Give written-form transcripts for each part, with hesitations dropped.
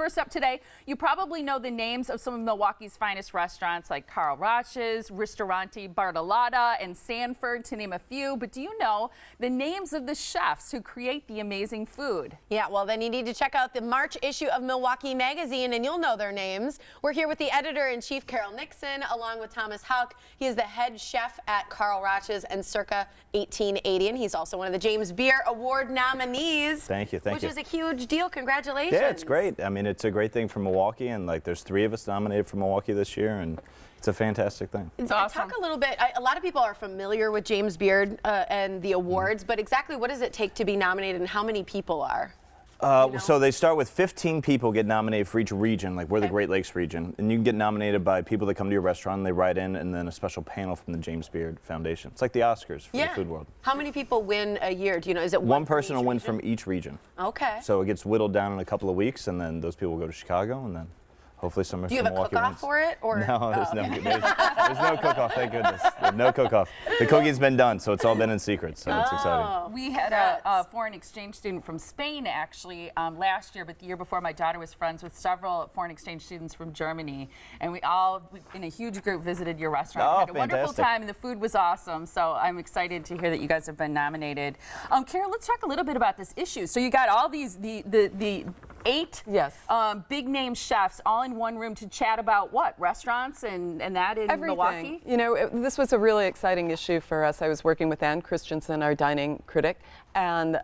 First up today, you probably know the names of some of Milwaukee's finest restaurants like Carl Roch's, Ristorante Bartolotta, and Sanford, to name a few. But do you know the names of the chefs who create the amazing food? Yeah, well, then you need to check out the March issue of Milwaukee Magazine, and you'll know their names. We're here with the editor-in-chief, Carol Nixon, along with Thomas Huck. He is the head chef at Carl Roch's and Circa 1880, and he's also one of the James Beard Award nominees. Thank you, which is a huge deal. Congratulations. Yeah, it's great. I mean, it's a great thing for Milwaukee, and like there's 3 of us nominated for Milwaukee this year, and it's a fantastic thing. It's awesome. Talk a little bit, a lot of people are familiar with James Beard and the awards, but exactly what does it take to be nominated and how many people are? So they start with 15 people get nominated for each region, like we're the Great Lakes region, and you can get nominated by people that come to your restaurant, and they write in, and then a special panel from the James Beard Foundation. It's like the Oscars for the food world. How many people win a year? Do you know? Is it one person will win from each region? Okay. So it gets whittled down in a couple of weeks, and then those people will go to Chicago, and then hopefully some. Do you have a cook-off for it, or no? There's no cook-off. Thank goodness. There's no cook-off. The cooking's been done, so it's all been in secret. So it's exciting. We had a foreign exchange student from Spain actually last year, but the year before, my daughter was friends with several foreign exchange students from Germany, and we all, in a huge group, visited your restaurant. Oh, had a fantastic. wonderful time, and the food was awesome. So I'm excited to hear that you guys have been nominated. Carol, let's talk a little bit about this issue. So you got all these the 8 big name chefs all in one room to chat about what? Restaurants and that in Everything. Milwaukee? You know, this was a really exciting issue for us. I was working with Ann Christensen, our dining critic, and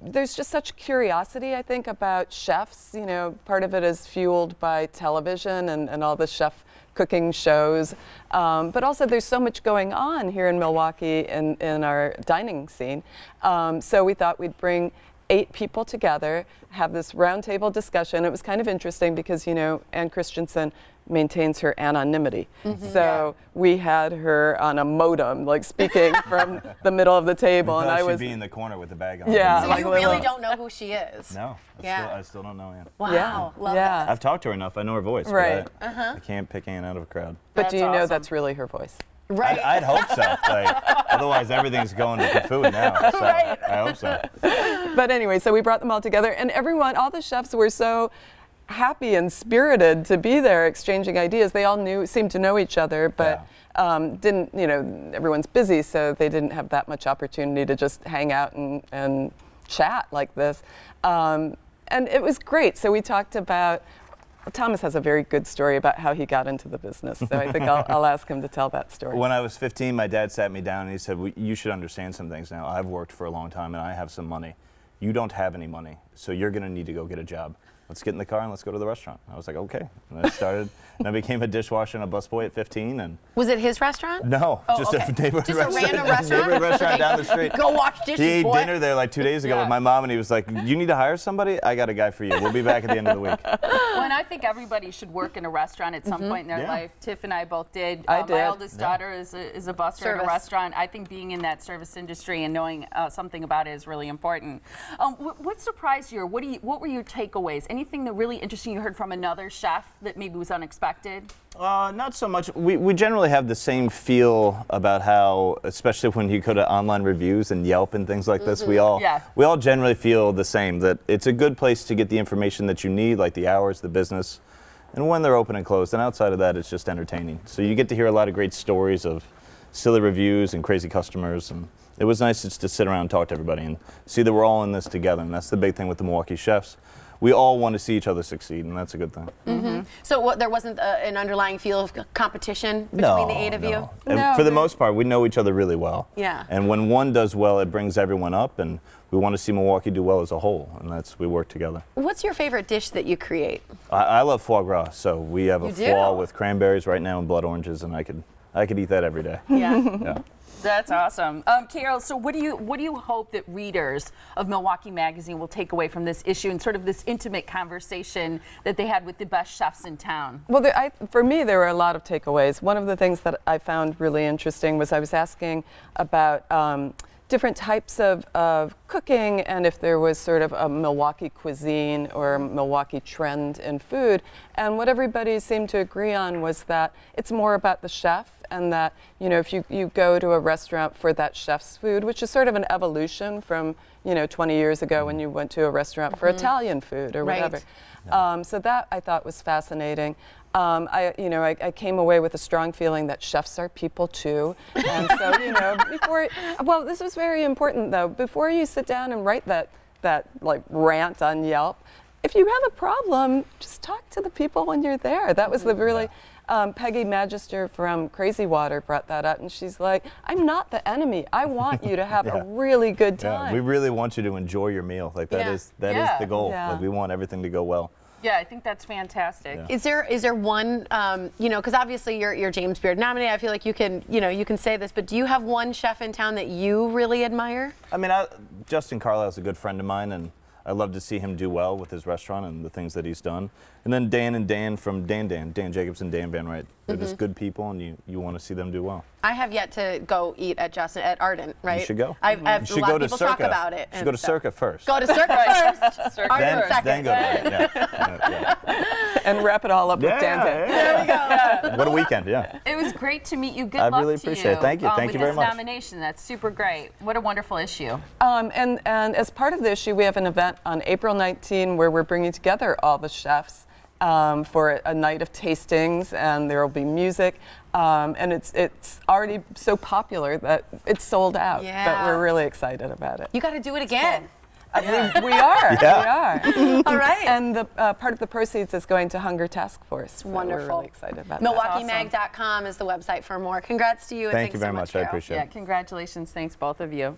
there's just such curiosity, I think, about chefs. You know, part of it is fueled by television and all the chef cooking shows, but also there's so much going on here in Milwaukee in our dining scene. So we thought we'd bring 8 people together, have this roundtable discussion. It was kind of interesting because, you know, Ann Christensen maintains her anonymity. So we had her on a modem, like speaking from the middle of the table. And I was she'd be in the corner with the bag on. Yeah. So like you really don't know who she is? No. I still don't know Ann. Wow. Love that. I've talked to her enough. I know her voice. Right. But I can't pick Ann out of a crowd. But do you know awesome. that's really her voice? Right. I'd hope so. Like, otherwise, everything's going to food now. So I hope so. But anyway, so we brought them all together, and all the chefs were so happy and spirited to be there exchanging ideas. They all seemed to know each other, but didn't, you know, everyone's busy, so they didn't have that much opportunity to just hang out and chat like this. And it was great. So we talked about, Thomas has a very good story about how he got into the business, so I think I'll ask him to tell that story. When I was 15, my dad sat me down and he said, you should understand some things now. I've worked for a long time and I have some money. You don't have any money, so you're going to need to go get a job. Let's get in the car and let's go to the restaurant. I was like, okay. And I started, and I became a dishwasher and a busboy at 15. And Was it his restaurant? no, just a neighborhood Just a restaurant. random restaurant? Neighborhood restaurant down the street. Go wash dishes, He ate boy. dinner there like 2 days ago with my mom, and he was like, you need to hire somebody? I got a guy for you. We'll be back at the end of the week. Well, and I think everybody should work in a restaurant at some point in their life. Tiff and I both did. I did. My eldest daughter is a busser at a restaurant. I think being in that service industry and knowing something about it is really important. What surprised you, or what were your takeaways? Anything that really interesting you heard from another chef that maybe was unexpected? Not so much. We generally have the same feel about how, especially when you go to online reviews and Yelp and things like this, we all generally feel the same, that it's a good place to get the information that you need, like the hours, the business, and when they're open and closed. And outside of that, it's just entertaining. So you get to hear a lot of great stories of silly reviews and crazy customers, and it was nice just to sit around and talk to everybody and see that we're all in this together. And that's the big thing with the Milwaukee chefs. We all want to see each other succeed, and that's a good thing. So there wasn't an underlying feel of competition between the 8 of you? No, And for the most part, we know each other really well. Yeah. And when one does well, it brings everyone up, and we want to see Milwaukee do well as a whole, and we work together. What's your favorite dish that you create? I love foie gras, so we have a You do? foie with cranberries right now and blood oranges, and I could eat that every day. Yeah. That's awesome. Carol, so what do you hope that readers of Milwaukee Magazine will take away from this issue and sort of this intimate conversation that they had with the best chefs in town? Well, for me, there were a lot of takeaways. One of the things that I found really interesting was I was asking about different types of cooking, and if there was sort of a Milwaukee cuisine or a Milwaukee trend in food. And what everybody seemed to agree on was that it's more about the chef, and that, you know, if you go to a restaurant for that chef's food, which is sort of an evolution from, you know, 20 years ago when you went to a restaurant for Italian food or whatever. So that I thought was fascinating. I came away with a strong feeling that chefs are people too. And so, you know, well, this was very important though. Before you sit down and write that like rant on Yelp, if you have a problem, just talk to the people when you're there. That was the really, Peggy Magister from Crazy Water brought that up, and she's like, I'm not the enemy. I want you to have a really good time. We really want you to enjoy your meal. Like that is the goal. Yeah. Like we want everything to go well. Yeah, I think that's fantastic. Yeah. Is there one, because obviously you're James Beard nominated. I feel like you can say this, but do you have one chef in town that you really admire? I mean, Justin Carlisle's a good friend of mine, and I love to see him do well with his restaurant and the things that he's done. And then Dan and Dan from Dan Jacobson, Dan Van Wright. They're just good people, and you want to see them do well. I have yet to go eat at Ardent, right? You should go. You should go to Circa. Talk about it. You should go to Circa first. Go to Circa first. Circa second. Then go to And wrap it all up with Dan. There we go. What a weekend, yeah. It was great to meet you. Good I luck really to you. appreciate it. Thank you. Thank you very with much. this nomination. That's super great. What a wonderful issue. And as part of the issue, we have an event on April 19 where we're bringing together all the chefs for a night of tastings, and there will be music. And it's already so popular that it's sold out. Yeah. But we're really excited about it. You got to do it again. We are. Yeah. We are. All right. And the part of the proceeds is going to Hunger Task Force. So Wonderful. We're really excited about MilwaukeeMag.com is the website for more. Congrats to you. And Thank you thanks very so much. I Carol. appreciate it. Yeah, congratulations. Thanks, both of you.